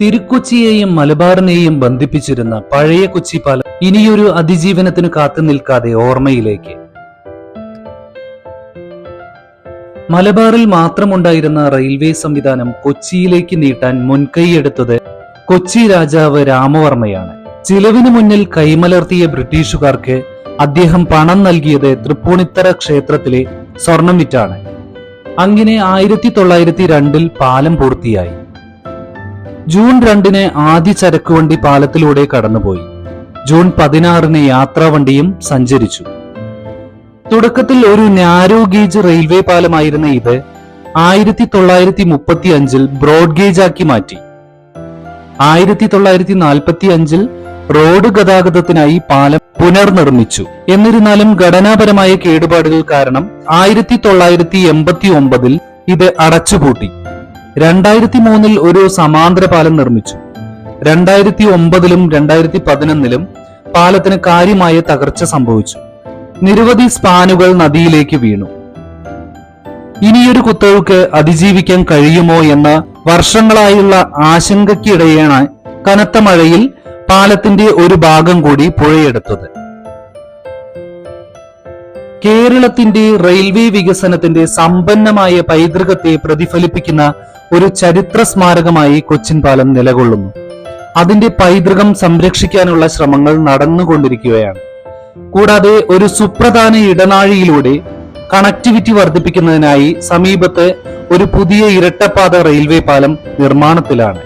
തിരുക്കൊച്ചിയെയും മലബാറിനെയും ബന്ധിപ്പിച്ചിരുന്ന പഴയ കൊച്ചി പാലം ഇനിയൊരു അതിജീവനത്തിനു കാത്തു നിൽക്കാതെ ഓർമ്മയിലേക്ക്. മലബാറിൽ മാത്രമുണ്ടായിരുന്ന റെയിൽവേ സംവിധാനം കൊച്ചിയിലേക്ക് നീട്ടാൻ മുൻകൈയെടുത്തത് കൊച്ചി രാജാവ് രാമവർമ്മയാണ്. ചിലവിനു മുന്നിൽ കൈമലർത്തിയ ബ്രിട്ടീഷുകാർക്ക് അദ്ദേഹം പണം നൽകിയത് തൃപ്പൂണിത്തറ ക്ഷേത്രത്തിലെ സ്വർണം വിറ്റാണ്. അങ്ങനെ 1902 പാലം പൂർത്തിയായി. ജൂൺ 2 ആദ്യ ചരക്കുവണ്ടി പാലത്തിലൂടെ കടന്നുപോയി. ജൂൺ 16 യാത്രാവണ്ടിയും സഞ്ചരിച്ചു. തുടക്കത്തിൽ ഒരു നാരോ ഗേജ് റെയിൽവേ പാലമായിരുന്ന ഇത് 1935 ബ്രോഡ് ഗേജ് ആക്കി മാറ്റി. 1945 റോഡ് ഗതാഗതത്തിനായി പാലം പുനർനിർമ്മിച്ചു. എന്നിരുന്നാലും ഘടനാപരമായ കേടുപാടുകൾ കാരണം 1989 ഇത് അടച്ചുപൂട്ടി. 2003 ഒരു സമാന്തര പാലം നിർമ്മിച്ചു. 2009 2011 പാലത്തിന് കാര്യമായ തകർച്ച സംഭവിച്ചു. നിരവധി സ്പാനുകൾ നദിയിലേക്ക് വീണു. ഇനിയൊരു കുത്തൊഴുക്ക് അതിജീവിക്കാൻ കഴിയുമോ എന്ന വർഷങ്ങളായുള്ള ആശങ്കയ്ക്കിടെയാണ് കനത്ത മഴയിൽ പാലത്തിന്റെ ഒരു ഭാഗം കൂടി പുഴയെടുത്തത്. കേരളത്തിന്റെ റെയിൽവേ വികസനത്തിന്റെ സമ്പന്നമായ പൈതൃകത്തെ പ്രതിഫലിപ്പിക്കുന്ന ഒരു ചരിത്ര സ്മാരകമായി കൊച്ചിൻ പാലം നിലകൊള്ളുന്നു. അതിന്റെ പൈതൃകം സംരക്ഷിക്കാനുള്ള ശ്രമങ്ങൾ നടന്നുകൊണ്ടിരിക്കുകയാണ്. കൂടാതെ ഒരു സുപ്രധാന ഇടനാഴിയിലൂടെ കണക്ടിവിറ്റി വർദ്ധിപ്പിക്കുന്നതിനായി സമീപത്ത് ഒരു പുതിയ ഇരട്ടപ്പാത റെയിൽവേ പാലം നിർമ്മാണത്തിലാണ്.